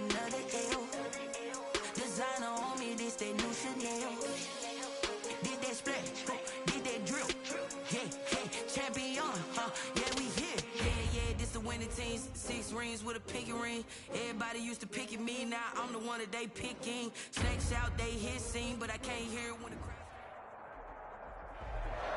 another L. Designer on me, this that new Chanel. Did that splash, did that drill. Yeah, champion, yeah, we here. Yeah, this the winning team. 6 rings with a pinky ring. Everybody used to pick at me, now I'm the one that they picking. Snakes out, they hissing, but I can't hear it when the crowd.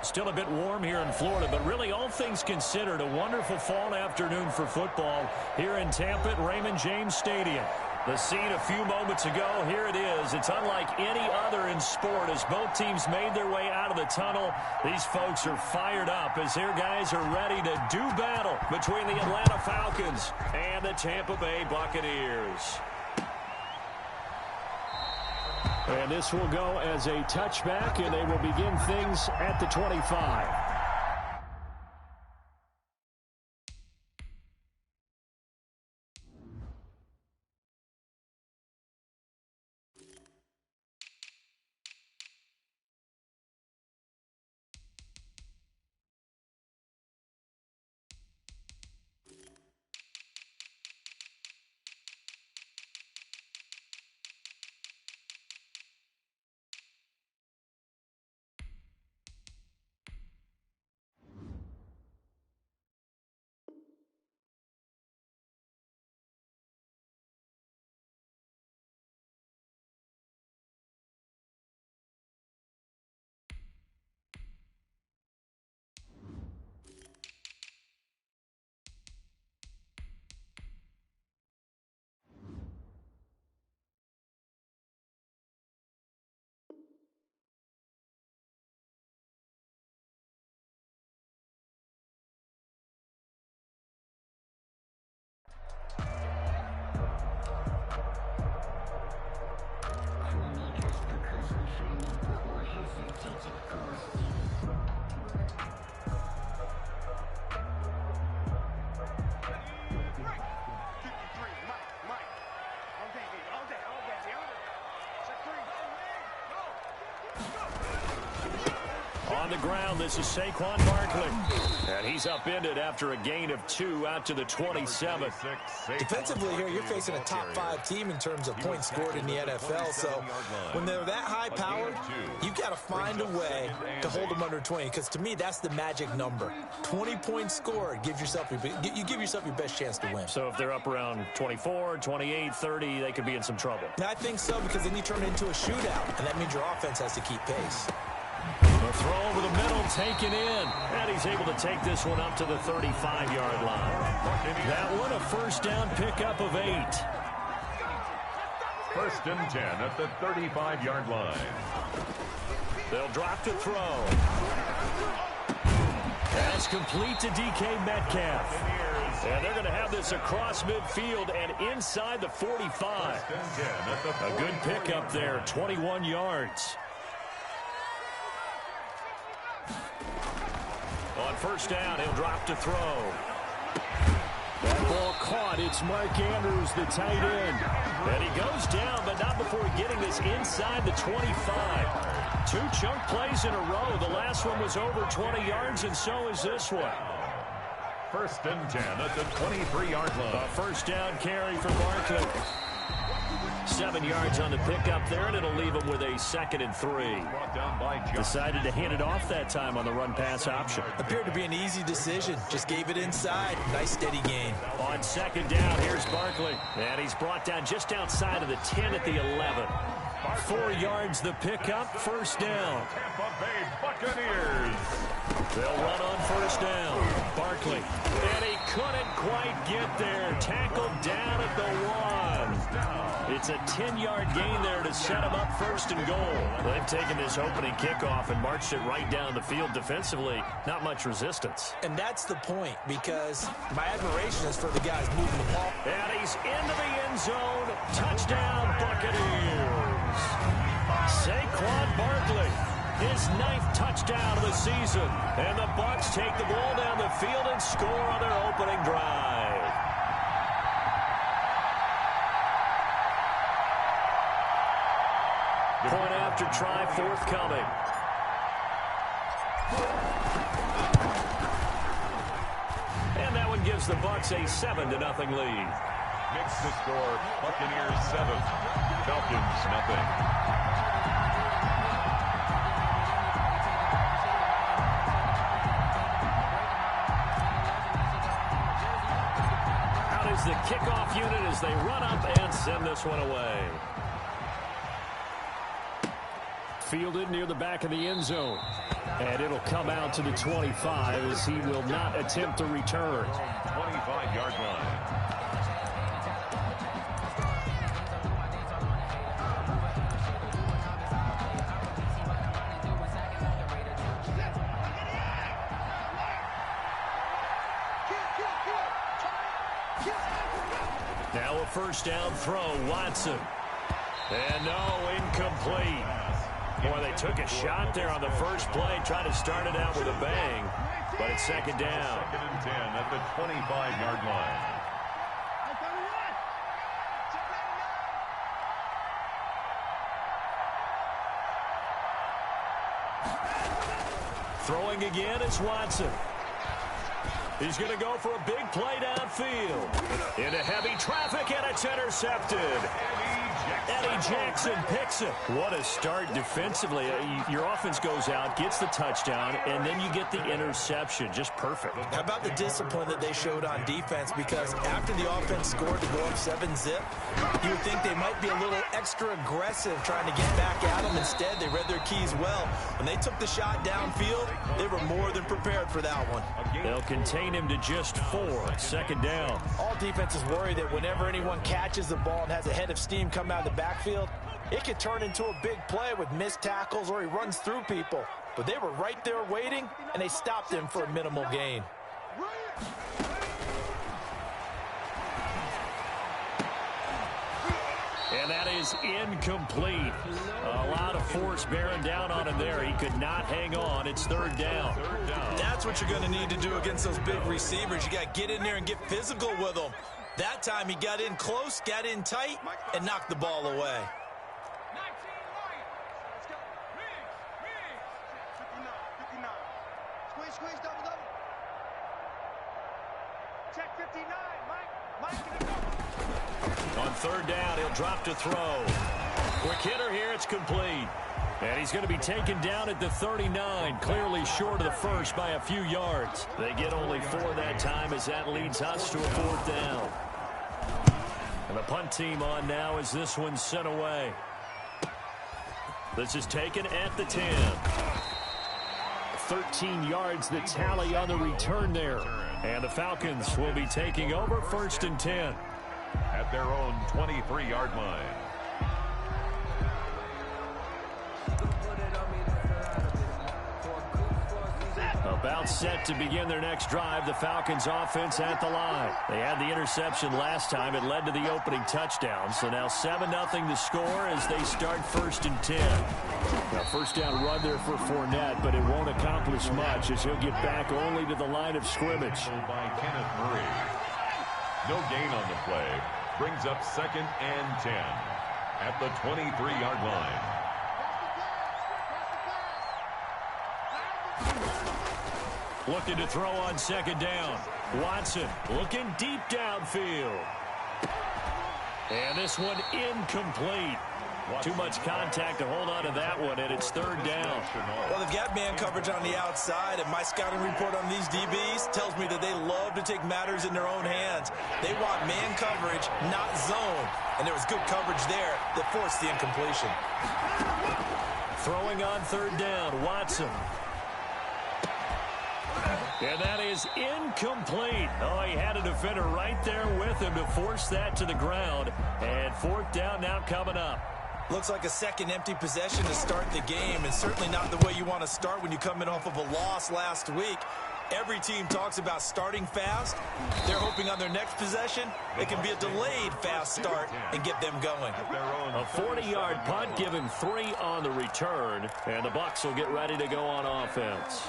Still a bit warm here in Florida, but really all things considered, a wonderful fall afternoon for football here in Tampa at Raymond James Stadium. The scene a few moments ago, here it is. It's unlike any other in sport as both teams made their way out of the tunnel. These folks are fired up as their guys are ready to do battle between the Atlanta Falcons and the Tampa Bay Buccaneers. And this will go as a touchback, and they will begin things at the 25. On the ground, this is Saquon Barkley. And he's upended after a gain of 2 out to the 27. Defensively here, you're facing a top 5 team in terms of points scored in the NFL. So when they're that high powered, you've got to find a way to hold them under 20. Because to me, that's the magic number. 20 points scored, you give yourself your best chance to win. So if they're up around 24, 28, 30, they could be in some trouble. I think so, because then you turn it into a shootout, and that means your offense has to keep pace. The throw over the middle, taken in. And he's able to take this one up to the 35-yard line. That one a first down pickup of 8. 1st and 10 at the 35-yard line. They'll drop to throw. That's complete to DK Metcalf. And they're going to have this across midfield and inside the 45. A good pickup there, 21 yards. On first down, he'll drop to throw. That ball caught. It's Mark Andrews, the tight end. And he goes down, but not before getting this inside the 25. 2 chunk plays in a row. The last one was over 20 yards, and so is this one. 1st and 10 at the 23-yard line. A first down carry for Barkley. 7 yards on the pickup there, and it'll leave him with a 2nd and 3. Decided to hand it off that time on the run-pass option. Appeared to be an easy decision. Just gave it inside. Nice, steady gain. On 2nd down, here's Barkley. And he's brought down just outside of the 10 at the 11. 4 yards the pickup, first down. Tampa Bay Buccaneers. They'll run on first down. Barkley. And he couldn't quite get there. Tackled down at the 1. It's a 10-yard gain there to set him up 1st and goal. They've taken this opening kickoff and marched it right down the field defensively. Not much resistance. And that's the point, because my admiration is for the guys moving the ball. And he's into the end zone. Touchdown, Buccaneers. Saquon Barkley, his 9th touchdown of the season. And the Bucs take the ball down the field and score on their opening drive. Point after try forthcoming. And that one gives the Bucs a 7-0 lead. Makes the score Buccaneers 7, Falcons nothing. Out is the kickoff unit as they run up and send this one away. Fielded near the back of the end zone. And it'll come out to the 25 as he will not attempt to return. 25-yard line. Now a first down throw, Watson. And no, incomplete. Boy, they took a shot there on the first play, trying to start it out with a bang, but it's second down. Second and 10 at the 25-yard line. Throwing again is Watson. He's going to go for a big play downfield. Into heavy traffic, and it's intercepted. Eddie Jackson picks it. What a start defensively. Your offense goes out, gets the touchdown, and then you get the interception. Just perfect. How about the discipline that they showed on defense? Because after the offense scored to go up 7-zip, you would think they might be a little extra aggressive trying to get back at them. Instead, they read their keys well. When they took the shot downfield, they were more than prepared for that one. They'll contain him to just 4. Second down. All defenses worry that whenever anyone catches the ball and has a head of steam come out of the backfield, it could turn into a big play with missed tackles or he runs through people. But they were right there waiting, and they stopped him for a minimal gain. And that is incomplete. A lot of force bearing down on him there. He could not hang on. It's third down. That's what you're going to need to do against those big receivers. You got to get in there and get physical with them. That time he got in close, got in tight, and knocked the ball away. Squeeze, double. Check 59, Mike. On third down, he'll drop to throw. Quick hitter here, it's complete. And he's going to be taken down at the 39, clearly short of the first by a few yards. They get only 4 that time as that leads us to a fourth down. And the punt team on now as this one's sent away. This is taken at the 10. 13 yards the tally on the return there. And the Falcons will be taking over first and 10. At their own 23-yard line. About set to begin their next drive, the Falcons offense at the line. They had the interception last time. It led to the opening touchdown. So now 7-0 the score as they start first and 10. Now first down run there for Fournette, but it won't accomplish much as he'll get back only to the line of scrimmage. By Kenneth Murray. No gain on the play. Brings up second and 10 at the 23-yard line. Looking to throw on second down. Watson looking deep downfield. And this one incomplete. Too much contact to hold on to that one, and it's third down. Well, they've got man coverage on the outside, and my scouting report on these DBs tells me that they love to take matters in their own hands. They want man coverage, not zone. And there was good coverage there that forced the incompletion. Throwing on third down, Watson. And that is incomplete. Oh, he had a defender right there with him to force that to the ground. And fourth down now coming up. Looks like a second empty possession to start the game, and certainly not the way you want to start when you come in off of a loss last week. Every team talks about starting fast. They're hoping on their next possession it can be a delayed fast start and get them going. A 40-yard punt, given 3 on the return, and the Bucs will get ready to go on offense.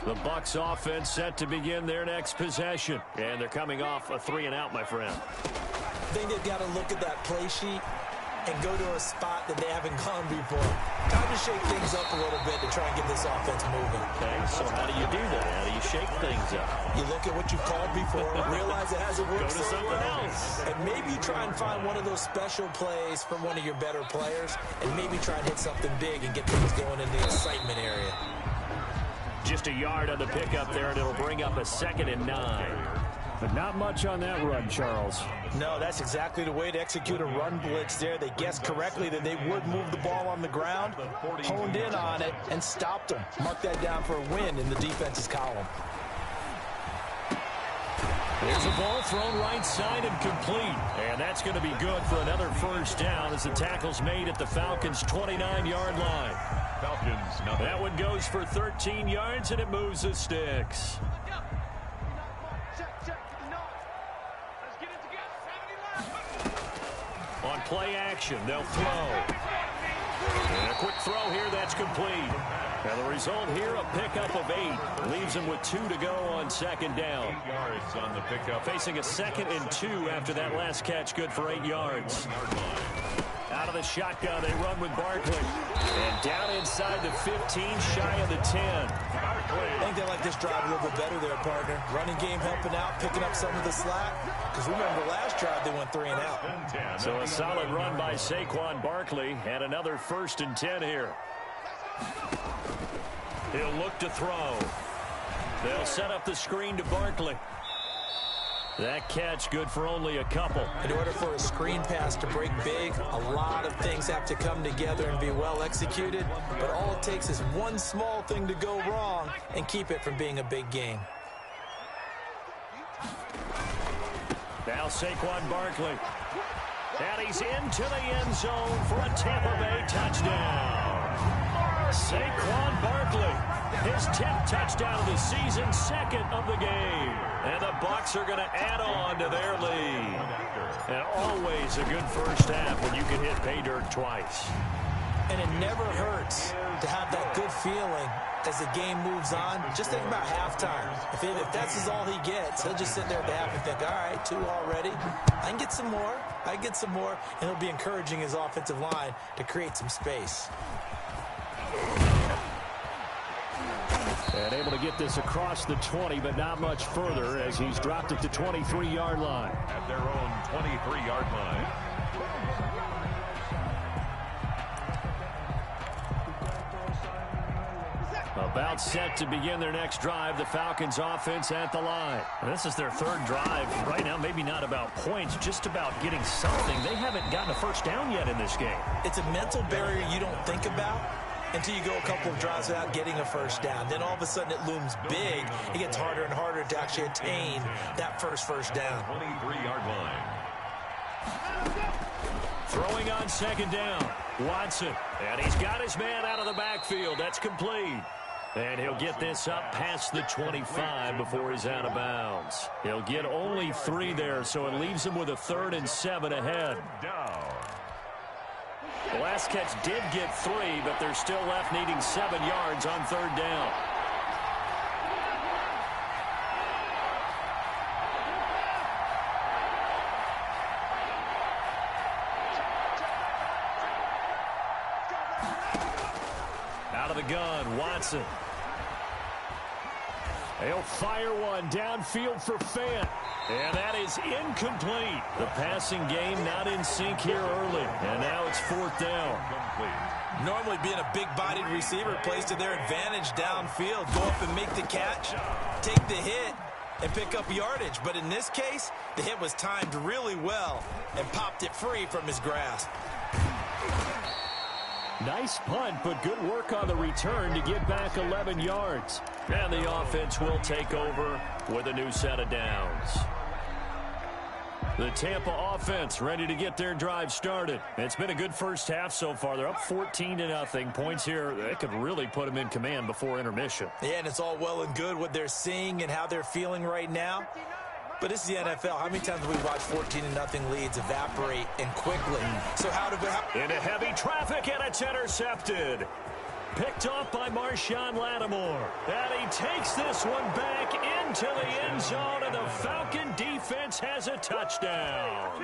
The Bucs offense set to begin their next possession. And they're coming off a 3-and-out, my friend. I think they've got to look at that play sheet and go to a spot that they haven't gone before. Time to shake things up a little bit to try and get this offense moving. Okay, so how do you do that? How do you shake things up? You look at what you've called before, realize it hasn't worked Go to something else. and maybe you try and find one of those special plays from one of your better players, and maybe try and hit something big and get things going in the excitement area. Just a yard on the pickup there, and it'll bring up a 2nd and 9. But not much on that run, Charles. No, that's exactly the way to execute a run blitz there. They guessed correctly that they would move the ball on the ground, honed in on it, and stopped them. Mark that down for a win in the defense's column. There's a ball thrown right side and complete. And that's going to be good for another first down as the tackle's made at the Falcons' 29-yard line. Falcons, nothing. That one goes for 13 yards, and it moves the sticks. On play action, they'll throw. And a quick throw here, that's complete. And the result here, a pickup of 8. Leaves them with 2 to go on 2nd down. 8 yards on the pickup. Facing a 2nd and 2 after that last catch, good for 8 yards. Out of the shotgun, they run with Barkley. And down inside the 15, shy of the 10. I think they like this drive a little bit better there, partner. Running game helping out, picking up some of the slack. Because remember, last drive they went 3 and out. So a solid run by Saquon Barkley, and another 1st and 10 here. He'll look to throw. They'll set up the screen to Barkley. That catch good for only a couple. In order for a screen pass to break big, a lot of things have to come together and be well executed. But all it takes is one small thing to go wrong and keep it from being a big game. Now Saquon Barkley. And he's into the end zone for a Tampa Bay touchdown. Saquon Barkley, his 10th touchdown of the season, 2nd of the game. And the Bucs are going to add on to their lead. And always a good first half when you can hit pay dirt twice. And it never hurts to have that good feeling as the game moves on. Just think about halftime. If that's all he gets, he'll just sit there at the half and think, all right, 2 already. I can get some more. I can get some more. And he'll be encouraging his offensive line to create some space. And able to get this across the 20, but not much further as he's dropped at the 23-yard line. At their own 23-yard line. About set to begin their next drive, the Falcons offense at the line. This is their 3rd drive. Right now, maybe not about points, just about getting something. They haven't gotten a first down yet in this game. It's a mental barrier you don't think about until you go a couple of drives without getting a first down. Then all of a sudden it looms big. It gets harder and harder to actually attain that first down. 23-yard line. Throwing on 2nd down, Watson. And he's got his man out of the backfield. That's complete. And he'll get this up past the 25 before he's out of bounds. He'll get only 3 there, so it leaves him with a 3rd and 7 ahead. The last catch did get 3, but they're still left needing 7 yards on 3rd down. Out of the gun, Watson. He'll fire one downfield for Fant. And that is incomplete. The passing game not in sync here early. And now it's 4th down. Normally being a big-bodied receiver plays to their advantage downfield. Go up and make the catch, take the hit, and pick up yardage. But in this case, the hit was timed really well and popped it free from his grasp. Nice punt, but good work on the return to get back 11 yards. And the offense will take over with a new set of downs. The Tampa offense ready to get their drive started. It's been a good first half so far. They're up 14-0. Points here, they could really put them in command before intermission. Yeah, and it's all well and good what they're seeing and how they're feeling right now. But this is the NFL. How many times have we watched 14-0 leads evaporate and quickly? So how do we... Into heavy traffic, and it's intercepted. Picked off by Marshawn Lattimore. And he takes this one back into the end zone, and the Falcon defense has a touchdown.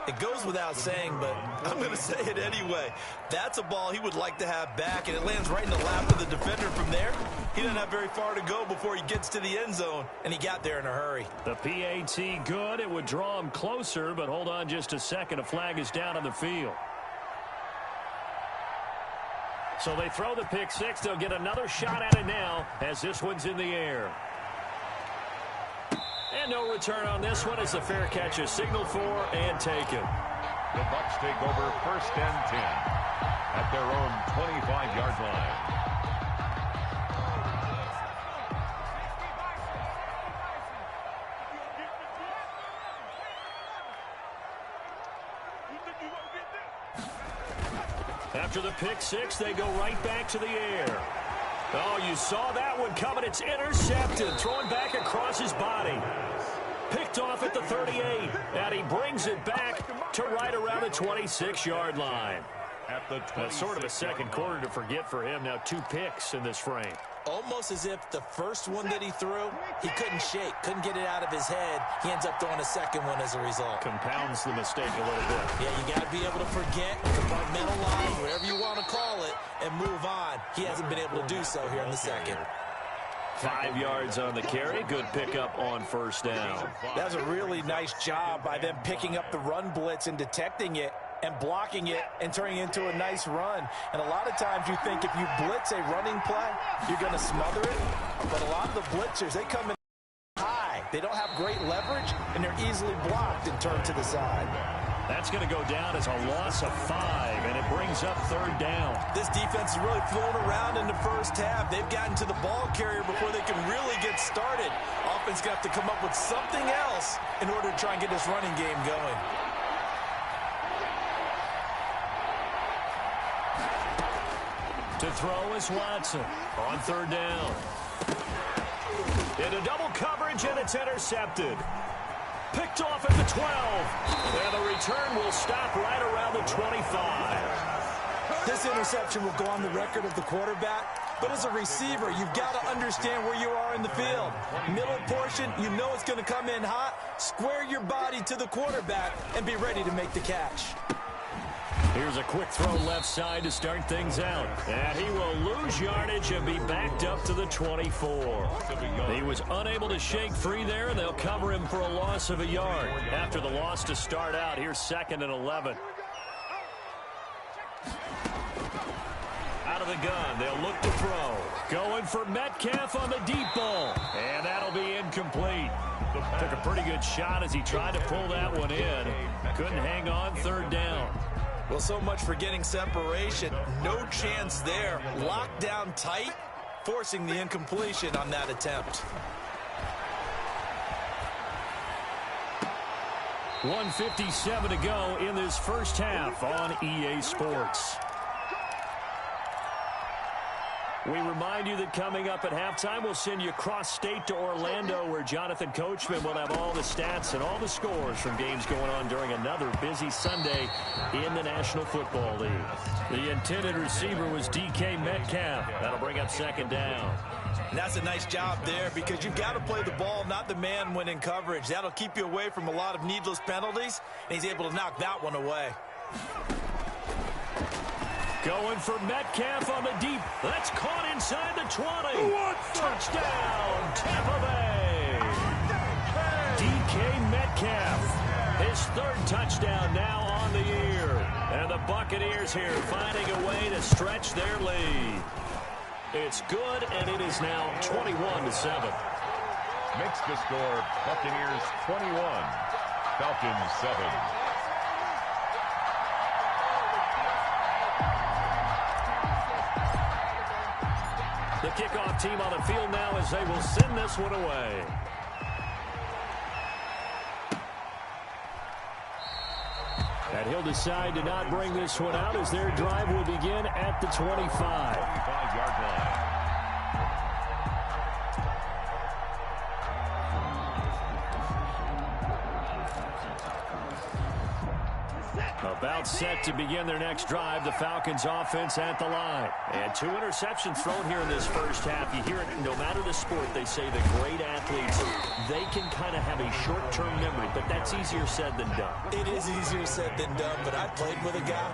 It goes without saying, but I'm going to say it anyway. That's a ball he would like to have back, and it lands right in the lap of the defender from there. He doesn't have very far to go before he gets to the end zone, and he got there in a hurry. The PAT good. It would draw him closer, but hold on just a second. A flag is down on the field. So they throw the pick six. They'll get another shot at it now as this one's in the air. And no return on this one as the fair catch is signaled for and taken. The Bucs take over 1st and 10 at their own 25-yard line. After the pick six, they go right back to the air. Oh, you saw that one coming. It's intercepted. Thrown back across his body. Picked off at the 38. And he brings it back to right around the 26-yard line. That's sort of a second quarter to forget for him. Now 2 picks in this frame. Almost as if the first one that he threw, he couldn't shake, couldn't get it out of his head. He ends up throwing a second one as a result. Compounds the mistake a little bit. Yeah, you got to be able to forget, compartmentalize, whatever you want to call it, and move on. He hasn't been able to do so here in the second. 5 yards on the carry. Good pickup on first down. That was a really nice job by them picking up the run blitz and detecting it and blocking it and turning it into a nice run. And a lot of times you think if you blitz a running play, you're going to smother it. But a lot of the blitzers, they come in high. They don't have great leverage, and they're easily blocked and turned to the side. That's going to go down as a loss of 5, and it brings up 3rd down. This defense is really flown around in the first half. They've gotten to the ball carrier before they can really get started. Offense going to have to come up with something else in order to try and get this running game going. To throw is Watson on 3rd down. Into double coverage, and it's intercepted. Picked off at the 12. And the return will stop right around the 25. This interception will go on the record of the quarterback, but as a receiver, you've got to understand where you are in the field. Middle portion, you know it's going to come in hot. Square your body to the quarterback and be ready to make the catch. Here's a quick throw left side to start things out. And he will lose yardage and be backed up to the 24. He was unable to shake free there, and they'll cover him for a loss of a yard. After the loss to start out, here's 2nd and 11. Out of the gun, they'll look to throw. Going for Metcalf on the deep ball. And that'll be incomplete. Took a pretty good shot as he tried to pull that one in. Couldn't hang on 3rd down. Well, so much for getting separation. No chance there. Locked down tight, forcing the incompletion on that attempt. 1:57 to go in this first half on EA Sports. We remind you that coming up at halftime, we'll send you cross-state to Orlando, where Jonathan Coachman will have all the stats and all the scores from games going on during another busy Sunday in the National Football League. The intended receiver was DK Metcalf. That'll bring up 2nd down. And that's a nice job there because you've got to play the ball, not the man when in coverage. That'll keep you away from a lot of needless penalties, and he's able to knock that one away. Going for Metcalf on the deep. That's caught inside the 20. Touchdown, Tampa Bay. DK Metcalf. His 3rd touchdown now on the year. And the Buccaneers here finding a way to stretch their lead. It's good, and it is now 21-7. Makes the score Buccaneers 21, Falcons 7. The kickoff team on the field now as they will send this one away. And he'll decide to not bring this one out as their drive will begin at the 25. 25-yard line. About set to begin their next drive, the Falcons offense at the line. And 2 interceptions thrown here in this first half. You hear it, no matter the sport, they say the great athletes, they can kind of have a short-term memory, but that's easier said than done. It is easier said than done, but I played with a guy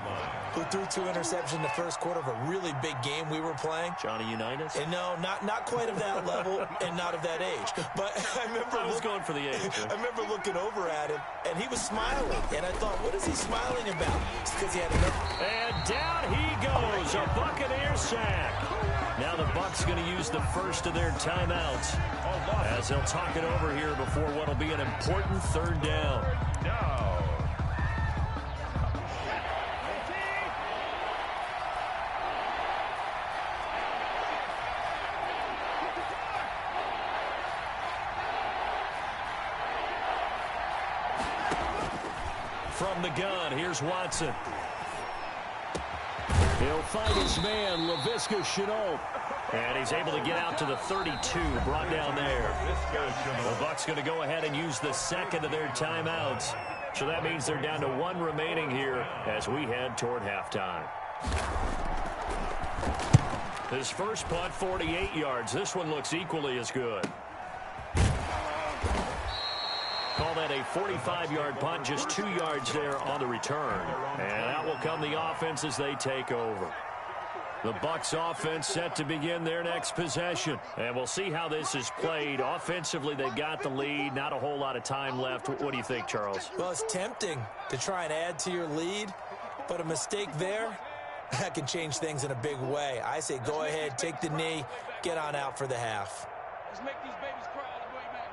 who threw 2 interceptions in the first quarter of a really big game we were playing. Johnny Unitas? And no, not quite of that level and not of that age. But I remember I was going for the age. I remember looking over at him, and he was smiling. And I thought, what is he smiling about? It's because he had enough. And down he goes, a Buccaneer sack. Now the Bucs going to use the first of their timeouts as they'll talk it over here before what will be an important 3rd down. From the gun, here's Watson. He'll fight his man, Laviska Shenault. And he's able to get out to the 32, brought down there. The Bucs going to go ahead and use the second of their timeouts. So that means they're down to 1 remaining here as we head toward halftime. His first punt, 48 yards. This one looks equally as good. Call that a 45-yard punt, just 2 yards there on the return. And out will come the offense as they take over. The Bucs offense set to begin their next possession. And we'll see how this is played. Offensively, they've got the lead. Not a whole lot of time left. What do you think, Charles? Well, it's tempting to try and add to your lead, but a mistake there, that can change things in a big way. I say go ahead, take the knee, get on out for the half. Let's make these babies cry all the way back.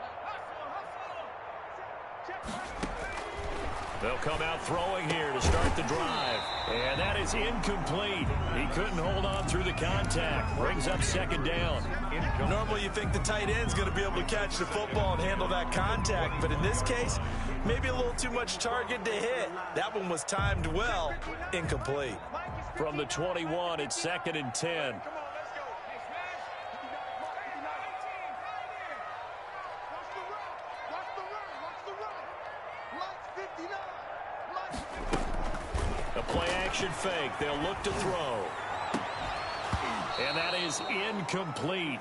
They'll come out throwing here to start the drive. And that is incomplete. He couldn't hold on through the contact. Brings up 2nd down. Normally you think the tight end's going to be able to catch the football and handle that contact, but in this case, maybe a little too much target to hit. That one was timed well. Incomplete. From the 21, it's 2nd and 10. A play-action fake. They'll look to throw. And that is incomplete.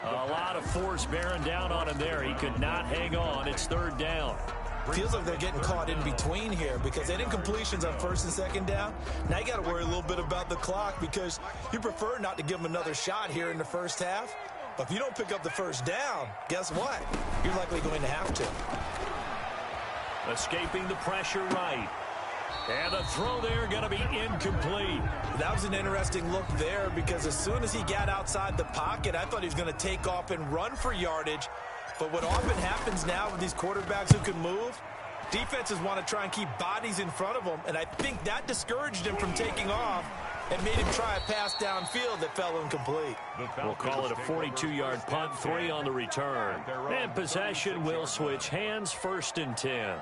A lot of force bearing down on him there. He could not hang on. It's 3rd down. Feels like they're getting caught in between here because they did incompletions on 1st and 2nd down. Now you got to worry a little bit about the clock because you prefer not to give them another shot here in the first half. But if you don't pick up the 1st down, guess what? You're likely going to have to. Escaping the pressure right. And the throw there going to be incomplete. That was an interesting look there because as soon as he got outside the pocket, I thought he was going to take off and run for yardage. But what often happens now with these quarterbacks who can move, defenses want to try and keep bodies in front of them. And I think that discouraged him from taking off and made him try a pass downfield that fell incomplete. We'll call it a 42-yard punt, 3 on the return. And possession will switch hands, 1st and 10.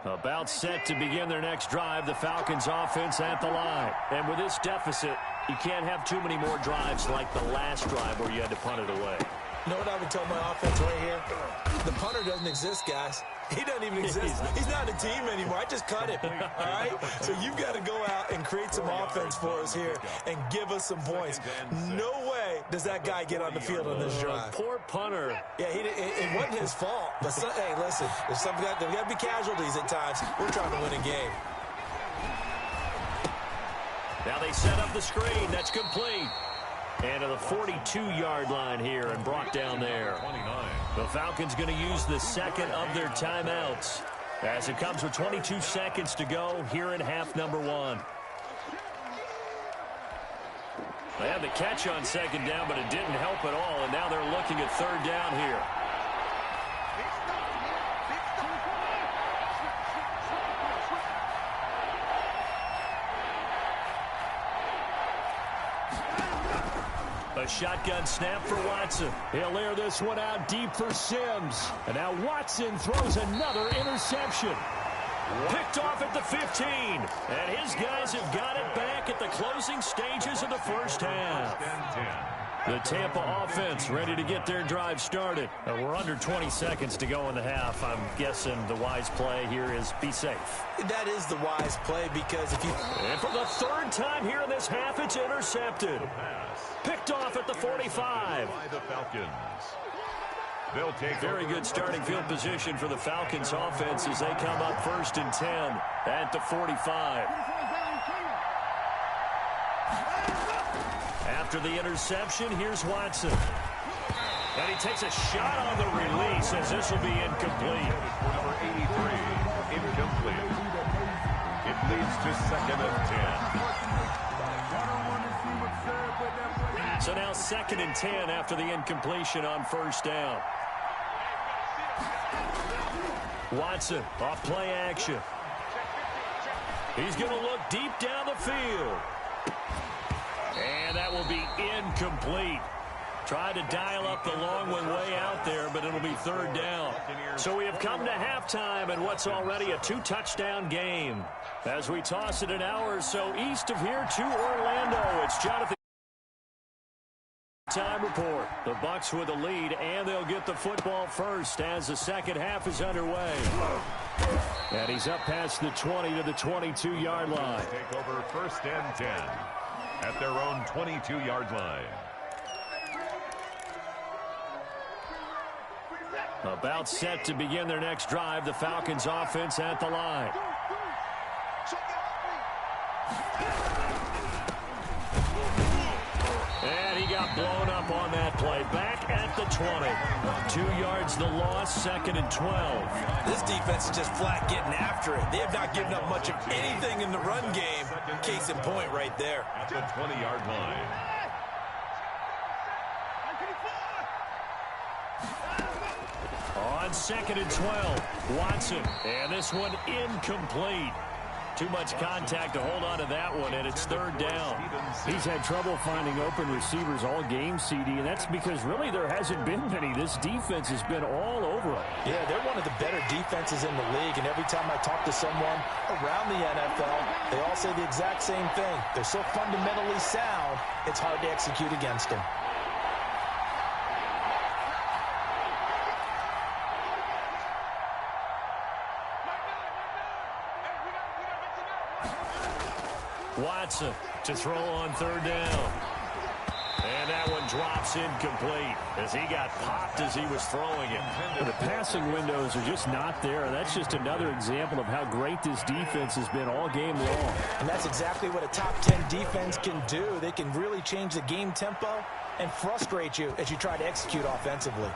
About set to begin their next drive, the Falcons offense at the line. And with this deficit, you can't have too many more drives like the last drive where you had to punt it away. You know what I would tell my offense right here? The punter doesn't exist, guys. He doesn't even exist. He's not a team anymore. I just cut him, all right? So you've got to go out and create some offense for us here and give us some points. No way does that guy get on the field on this drive. Poor punter. Yeah, it wasn't his fault. But, hey, listen, there's got to be casualties at times. We're trying to win a game. Now they set up the screen. That's complete. And to the 42-yard line here and brought down there. The Falcons going to use the second of their timeouts as it comes with 22 seconds to go here in half number 1. They had the catch on 2nd down, but it didn't help at all, and now they're looking at 3rd down here. A shotgun snap for Watson. He'll air this one out deep for Sims. And now Watson throws another interception. Picked off at the 15. And his guys have got it back at the closing stages of the first half. The Tampa offense ready to get their drive started. We're under 20 seconds to go in the half. I'm guessing the wise play here is be safe. That is the wise play because if you... And for the third time here in this half, it's intercepted. Picked off at the 45. By the Falcons. They'll take very good starting field position for the Falcons offense as they come up 1st and 10 at the 45. After the interception, here's Watson. And he takes a shot on the release as this will be incomplete. Number 83, incomplete. It leads to 2nd and 10. So now 2nd and 10 after the incompletion on 1st down. Watson off play action. He's going to look deep down the field. And that will be incomplete. Tried to dial up the long one way out there, but it'll be 3rd down. So we have come to halftime in what's already a 2-touchdown game. As we toss it an hour or so east of here to Orlando, it's Jonathan. Time report. The Bucs with a lead, and they'll get the football first as the second half is underway. And he's up past the 20 to the 22-yard line. Take over 1st and 10 at their own 22-yard line. About set to begin their next drive. The Falcons offense at the line. And he got blown up on that play. Back at the 20. 2 yards the loss, 2nd and 12. This defense is just flat getting after it. They have not given up much of anything in the run game. Case in point right there. At the 20-yard line. On 2nd and 12, Watson. And this one incomplete. Too much contact to hold on to that one, and it's 3rd down. He's had trouble finding open receivers all game, CD, and that's because really there hasn't been many. This defense has been all over him. Yeah, they're one of the better defenses in the league, and every time I talk to someone around the NFL, they all say the exact same thing. They're so fundamentally sound, it's hard to execute against them. Watson to throw on 3rd down. And that one drops incomplete as he got popped as he was throwing it. The passing windows are just not there. That's just another example of how great this defense has been all game long. And that's exactly what a top 10 defense can do. They can really change the game tempo and frustrate you as you try to execute offensively.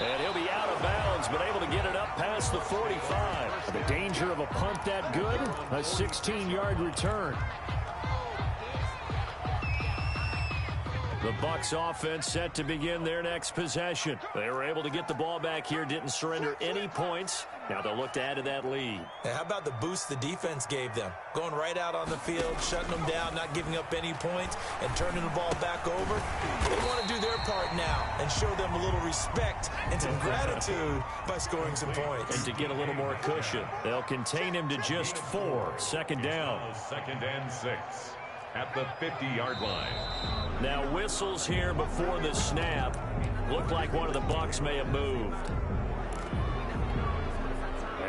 And he'll be out of bounds, but able to get it up past the 45. The danger of a punt that good, a 16-yard return. The Bucs offense set to begin their next possession. They were able to get the ball back here, didn't surrender any points. Now they'll look to add to that lead. And how about the boost the defense gave them? Going right out on the field, shutting them down, not giving up any points, and turning the ball back over. They want to do their part now and show them a little respect and some gratitude by scoring some points. And to get a little more cushion, they'll contain him to just 4. 2nd down. 2nd and 6 at the 50-yard line. Now whistles here before the snap. Looked like one of the Bucs may have moved.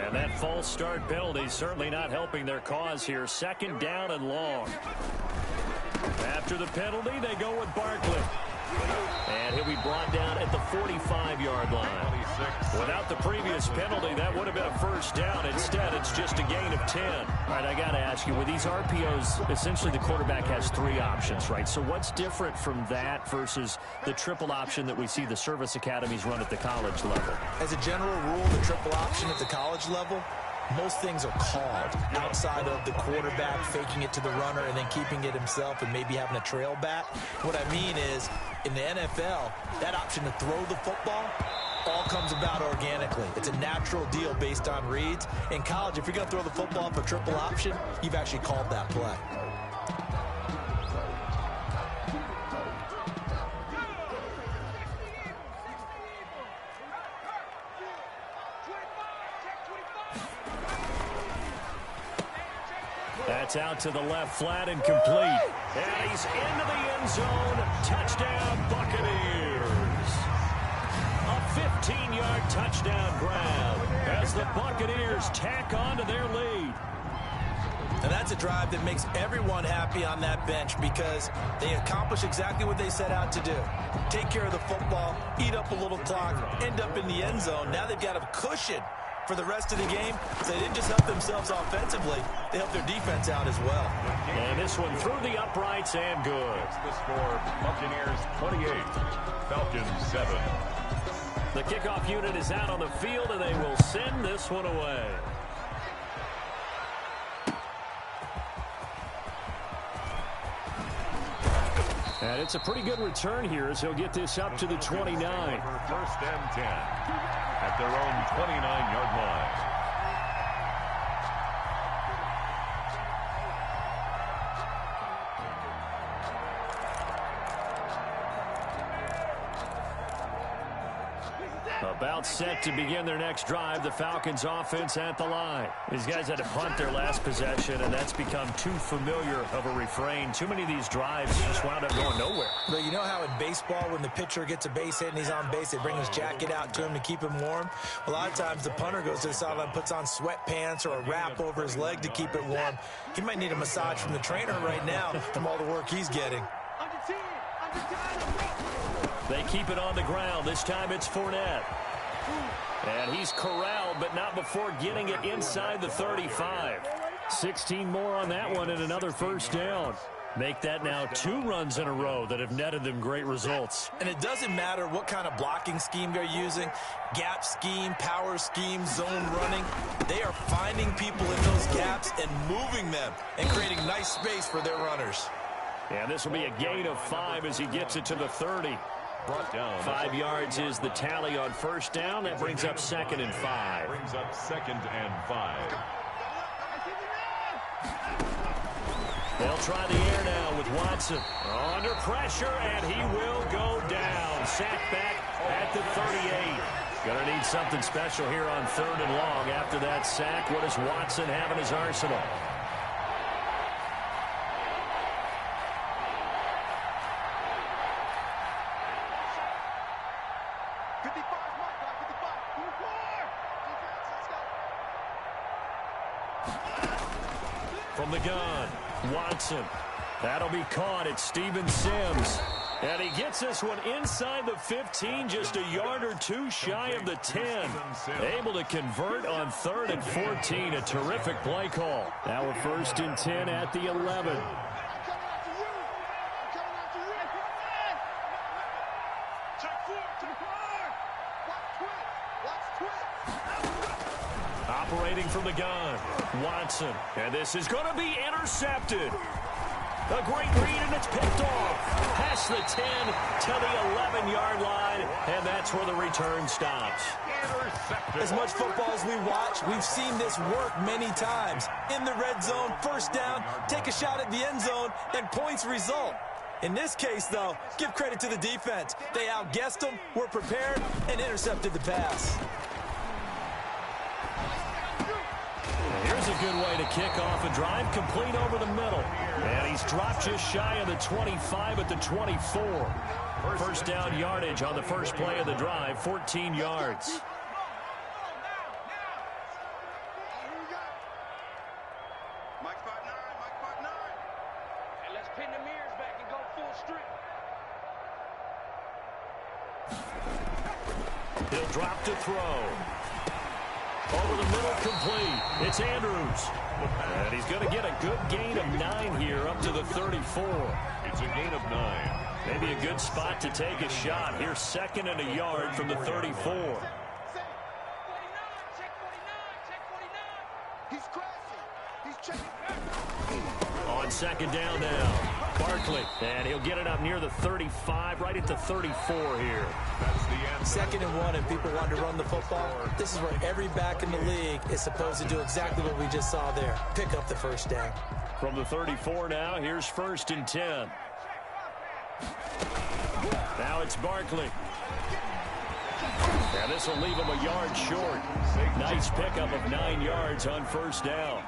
And that false start penalty certainly not helping their cause here. 2nd down and long. After the penalty, they go with Barkley. And he'll be brought down at the 45-yard line. 26. Without the previous penalty, that would have been a 1st down. Instead, it's just a gain of 10. All right, I got to ask you, with these RPOs, essentially the quarterback has 3 options, right? So what's different from that versus the triple option that we see the service academies run at the college level? As a general rule, the triple option at the college level, most things are called outside of the quarterback faking it to the runner and then keeping it himself and maybe having a trail back. What I mean is, in the NFL, that option to throw the football all comes about organically. It's a natural deal based on reads. In college, if you're going to throw the football for triple option, you've actually called that play. That's out to the left, flat and complete. And he's into the end zone. Touchdown, Buccaneers. A 15-yard touchdown grab as the Buccaneers tack on to their lead. And that's a drive that makes everyone happy on that bench because they accomplish exactly what they set out to do. Take care of the football, eat up a little clock, end up in the end zone. Now they've got a cushion for the rest of the game. So they didn't just help themselves offensively, they helped their defense out as well. And this one through the uprights and good. It's the score, Buccaneers 28, Falcons 7. The kickoff unit is out on the field, and they will send this one away. And it's a pretty good return here as he'll get this up to the 29. First and 10 at their own 29-yard line. About set to begin their next drive, the Falcons offense at the line. These guys had to punt their last possession, and that's become too familiar of a refrain. Too many of these drives just wound up going nowhere. But you know how in baseball, when the pitcher gets a base hit and he's on base, they bring his jacket out to him to keep him warm? A lot of times the punter goes to the sideline, puts on sweatpants or a wrap over his leg to keep it warm. He might need a massage from the trainer right now from all the work he's getting. They keep it on the ground. This time it's Fournette. And he's corralled, but not before getting it inside the 35. 16 more on that one and another first down. Make that now 2 runs in a row that have netted them great results. And it doesn't matter what kind of blocking scheme they're using, gap scheme, power scheme, zone running. They are finding people in those gaps and moving them and creating nice space for their runners. And this will be a gain of 5 as he gets it to the 30. Brought down. 5 yards is the tally on first down. That brings up 2nd and 5. Brings up 2nd and 5. They'll try the air now with Watson. Under pressure, and he will go down. Sacked back at the 38. Going to need something special here on 3rd and long. After that sack, what does Watson have in his arsenal? From the gun, Watson. That'll be caught. It's Steven Sims. And he gets this one inside the 15, just a yard or 2 shy of the 10. Able to convert on 3rd and 14. A terrific play call. Now we're 1st and 10 at the 11. Operating from the gun, Watson. And this is going to be intercepted. A great read, and it's picked off. Past the 10 to the 11-yard line, and that's where the return stops. As much football as we watch, we've seen this work many times. In the red zone, first down, take a shot at the end zone, and points result. In this case, though, give credit to the defense. They outguessed them, were prepared, and intercepted the pass. Here's a good way to kick off a drive, complete over the middle. And he's dropped just shy of the 25 at the 24. First down yardage on the first play of the drive, 14 yards. And let's pin the mirrors back and go full strip. He'll drop to throw. Over the middle, complete. It's Andrews. And he's going to get a good gain of 9 here up to the 34. It's a gain of 9. Maybe a good spot to take a shot. Here's 2nd and a yard from the 34. On 2nd down now. Barkley, and he'll get it up near the 35, right at the 34 here. That's the end. 2nd and 1, and people want to run the football. This is where every back in the league is supposed to do exactly what we just saw there. Pick up the first down. From the 34 now, here's 1st and 10. Now it's Barkley. And this will leave him a yard short. Nice pickup of 9 yards on first down.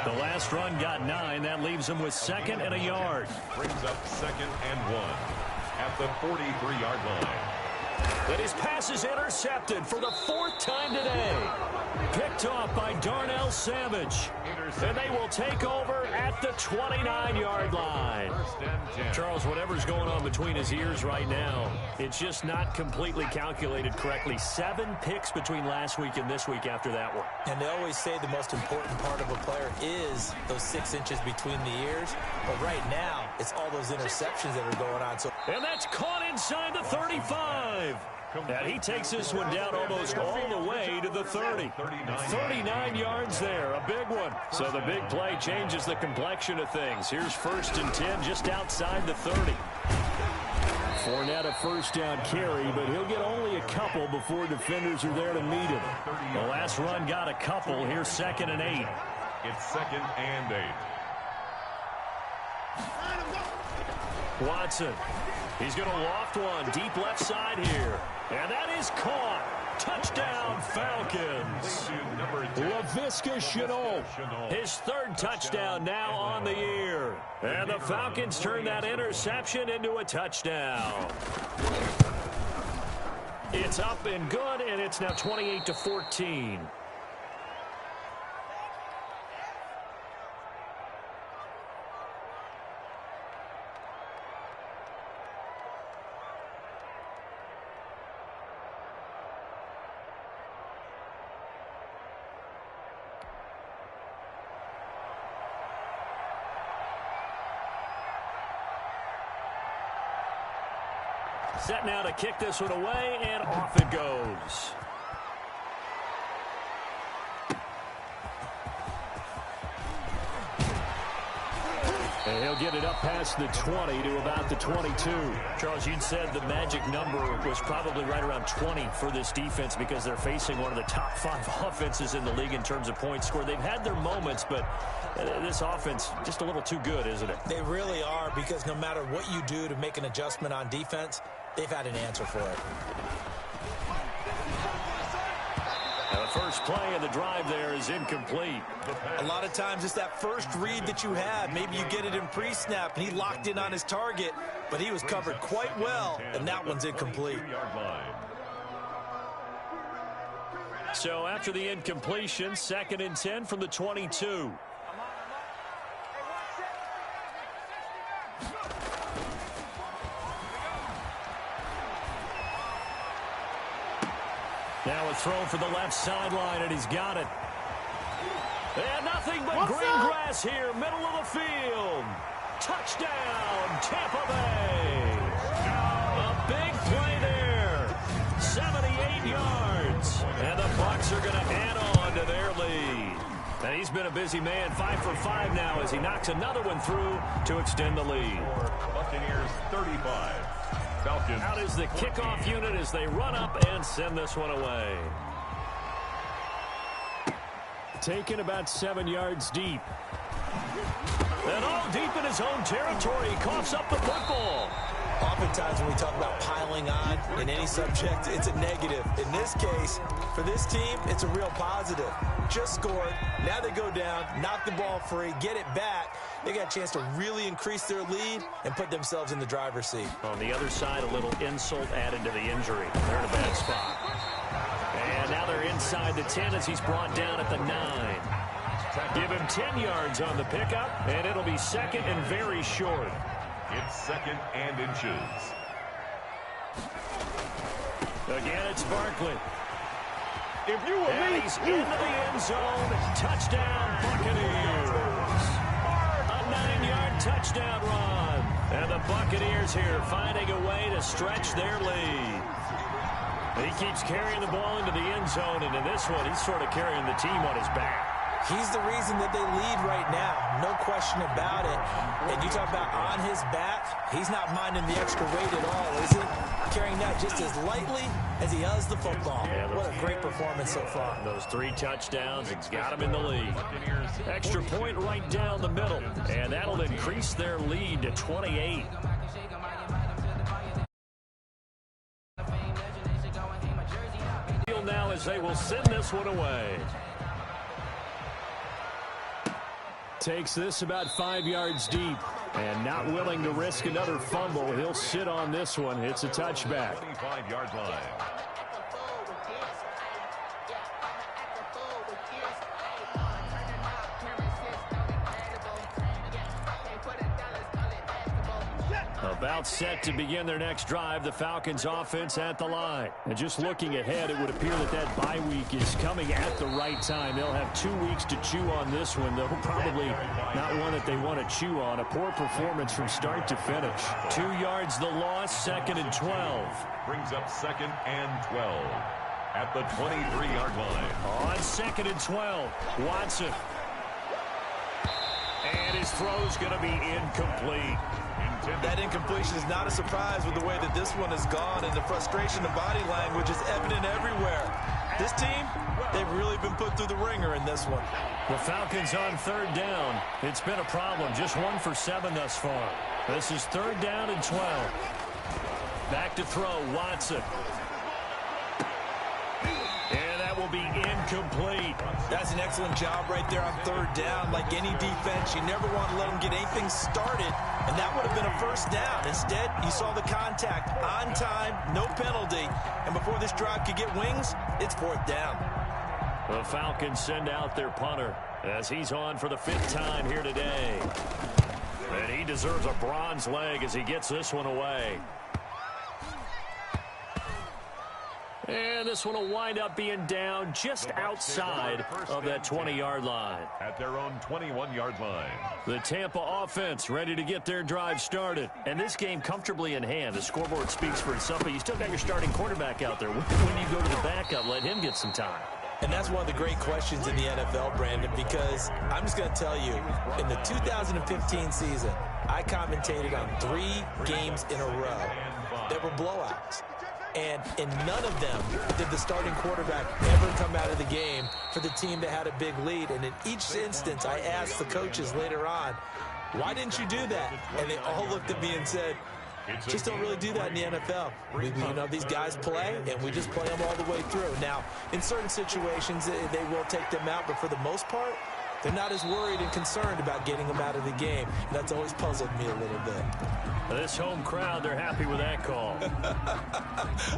The last run got 9. That leaves him with second and a yard. Brings up 2nd and 1 at the 43-yard line. But his pass is intercepted for the 4th time today. Picked off by Darnell Savage. And they will take over at the 29-yard line. Charles, whatever's going on between his ears right now, it's just not completely calculated correctly. 7 picks between last week and this week after that one. And they always say the most important part of a player is those 6 inches between the ears. But right now, it's all those interceptions that are going on. And that's caught inside the 35. And he takes this one down almost all the way to the 30. 39 yards there, a big one. So the big play changes the complexion of things. Here's 1st and 10 just outside the 30. Fournette a first down carry, but he'll get only a couple before defenders are there to meet him. The last run got a couple. Here's 2nd and 8. It's 2nd and 8. Watson. He's going to loft one deep left side here. And that is caught. Touchdown, Falcons. Laviska Shenault. His 3rd touchdown now on the year. And the Falcons turn that interception into a touchdown. It's up and good, and it's now 28-14. Set now to kick this one away, and off it goes. And he'll get it up past the 20 to about the 22. Charles, you'd said the magic number was probably right around 20 for this defense because they're facing one of the top 5 offenses in the league in terms of points scored. They've had their moments, but this offense just a little too good, isn't it? They really are, because no matter what you do to make an adjustment on defense, they've had an answer for it. Now the first play of the drive there is incomplete. A lot of times it's that first read that you have. Maybe you get it in pre-snap, and he locked in on his target, but he was covered quite well, and that one's incomplete. So after the incompletion, 2nd and 10 from the 22. Now a throw for the left sideline, and he's got it. And nothing but green grass here, middle of the field. Touchdown, Tampa Bay. A big play there. 78 yards. And the Bucs are going to add on to their lead. And he's been a busy man, 5 for 5 now as he knocks another one through to extend the lead. Buccaneers 35. Falcons. Out is the kickoff unit as they run up and send this one away. Taken about 7 yards deep. And all deep in his own territory, he coughs up the football. Oftentimes when we talk about piling on in any subject, it's a negative. In this case, for this team, it's a real positive. Just scored. Now they go down, knock the ball free, get it back. They got a chance to really increase their lead and put themselves in the driver's seat. On the other side, a little insult added to the injury. They're in a bad spot. And now they're inside the 10 as he's brought down at the 9. Give him 10 yards on the pickup, and it'll be 2nd and very short. It's 2nd and inches. Again, it's Barkley. If you were And me, he's into the end zone. Touchdown, Buccaneers. A 9-yard touchdown run. And the Buccaneers here finding a way to stretch their lead. He keeps carrying the ball into the end zone, and in this one, he's sort of carrying the team on his back. He's the reason that they lead right now. No question about it. And you talk about on his back, he's not minding the extra weight at all, is he? Carrying that just as lightly as he does the football. What a great performance so far. Those 3 touchdowns, it's got him in the lead. Extra point right down the middle, and that'll increase their lead to 28. as they will send this one away. Takes this about 5 yards deep. And not willing to risk another fumble. He'll sit on this one. It's a touchback. 25-yard line. About set to begin their next drive, the Falcons offense at the line. And just looking ahead, it would appear that bye week is coming at the right time. They'll have 2 weeks to chew on this one, though probably not one that they want to chew on. A poor performance from start to finish. 2 yards the loss, 2nd and 12. Brings up 2nd and 12 at the 23-yard line. On 2nd and 12, Watson. And his throw's going to be incomplete. That incompletion is not a surprise with the way that this one has gone, and the frustration of body language is evident everywhere. This team, they've really been put through the ringer in this one. The Falcons on 3rd down. It's been a problem. Just 1 for 7 thus far. This is 3rd down and 12. Back to throw, Watson. And that will be incomplete. That's an excellent job right there on 3rd down. Like any defense, you never want to let them get anything started, and that would have been a 1st down. Instead, you saw the contact on time, no penalty, and before this drive could get wings, it's 4th down. The Falcons send out their punter as he's on for the 5th time here today. And he deserves a bronze leg as he gets this one away. And this one will wind up being down just outside of that 20-yard line. At their own 21-yard line. The Tampa offense ready to get their drive started. And this game comfortably in hand. The scoreboard speaks for itself, but you still got your starting quarterback out there. When you go to the backup, let him get some time. And that's one of the great questions in the NFL, Brandon, because I'm just going to tell you, in the 2015 season, I commentated on 3 games in a row that were blowouts. And in none of them did the starting quarterback ever come out of the game for the team that had a big lead. And in each instance, I asked the coaches later on, why didn't you do that? And they all looked at me and said, just don't really do that in the NFL. You know, these guys play, and we just play them all the way through. Now, in certain situations, they will take them out, but for the most part, they're not as worried and concerned about getting them out of the game. And that's always puzzled me a little bit. This home crowd, they're happy with that call.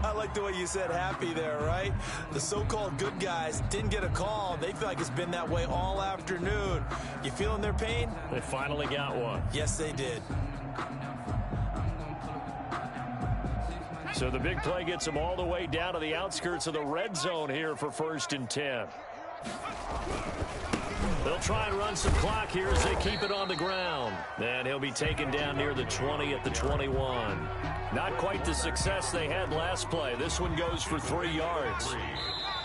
I like the way you said happy there, right? The so-called good guys didn't get a call. They feel like it's been that way all afternoon. You feeling their pain? They finally got one. Yes, they did. So the big play gets them all the way down to the outskirts of the red zone here for 1st and 10. They'll try and run some clock here as they keep it on the ground. And he'll be taken down near the 20 at the 21. Not quite the success they had last play. This one goes for 3 yards.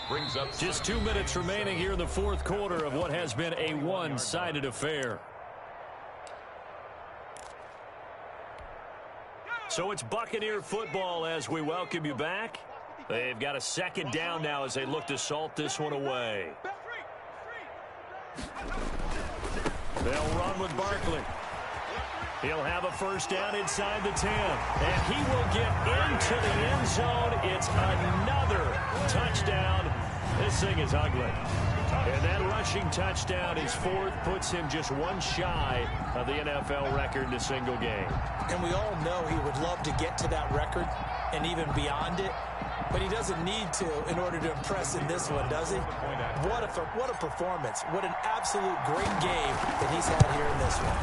Brings up just 2 minutes remaining here in the 4th quarter of what has been a one-sided affair. So it's Buccaneer football as we welcome you back. They've got a 2nd down now as they look to salt this one away. They'll run with Barkley. He'll have a 1st down inside the 10. And he will get into the end zone. It's another touchdown. This thing is ugly. And that rushing touchdown is 4th, puts him just 1 shy of the NFL record in a single game. And we all know he would love to get to that record and even beyond it. But he doesn't need to in order to impress in this one, does he? What a performance. What an absolute great game that he's had here in this one.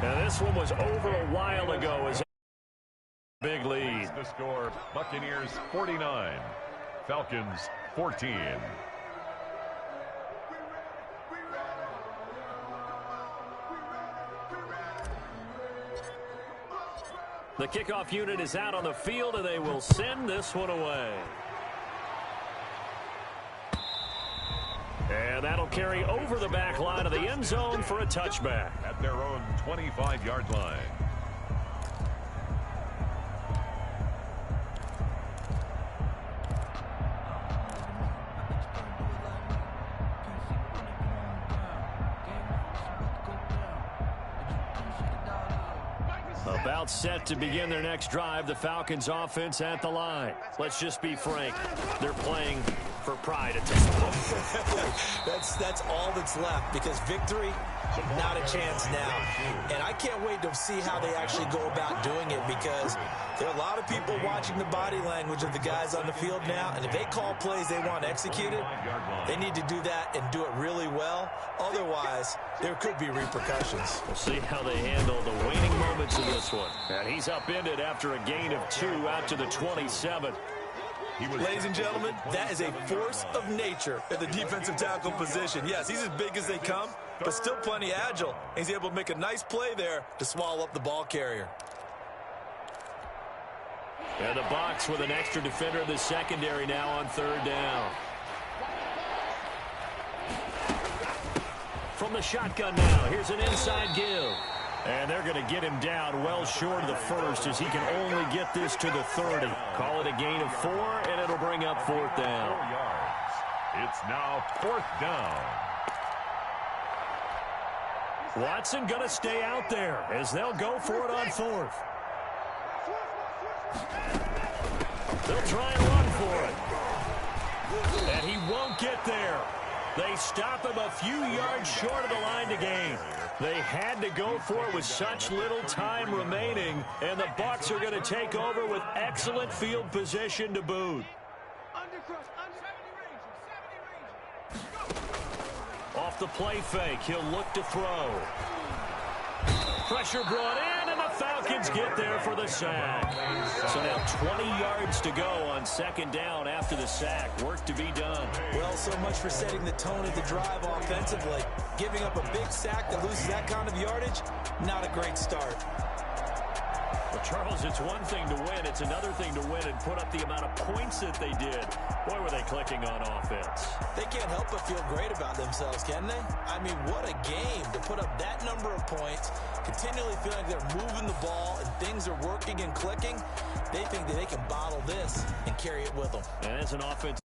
Now, this one was over a while ago as big lead. The score, Buccaneers 49, Falcons 14. The kickoff unit is out on the field, and they will send this one away. And that'll carry over the back line of the end zone for a touchback. At their own 25-yard line. About set to begin their next drive, the Falcons offense at the line. Let's just be frank. They're playing for pride at this point. That's all that's left, because victory, not a chance now. And I can't wait to see how they actually go about doing it, because there are a lot of people watching the body language of the guys on the field now, and if they call plays they want executed, they need to do that and do it really well. Otherwise, there could be repercussions. We'll see how they handle the waning moments of this one. And he's upended after a gain of 2 out to the 27. Ladies and gentlemen, that is a force of nature at the defensive tackle position. Yes, he's as big as they come, but still plenty agile. He's able to make a nice play there to swallow up the ball carrier. And the Bucs with an extra defender in the secondary now on 3rd down. From the shotgun now, here's an inside give. And they're going to get him down well short of the first, as he can only get this to the 30. Call it a gain of 4, and it'll bring up 4th down. 4 yards. It's now 4th down. Watson going to stay out there as they'll go for it on 4th. They'll try and run for it. And he won't get there. They stop him a few yards short of the line to gain. They had to go for it with such little time remaining, and the Bucs are going to take over with excellent field position to boot. Off the play fake, he'll look to throw. Pressure brought in, and the Falcons get there for the sack. So now 20 yards to go on 2nd down after the sack. Work to be done. Well, so much for setting the tone of the drive offensively. Giving up a big sack that loses that kind of yardage, not a great start. Well, Charles, it's one thing to win. It's another thing to win and put up the amount of points that they did. Boy, were they clicking on offense. They can't help but feel great about themselves, can they? I mean, what a game to put up that number of points, continually feeling like they're moving the ball and things are working and clicking. They think that they can bottle this and carry it with them. And as an offensive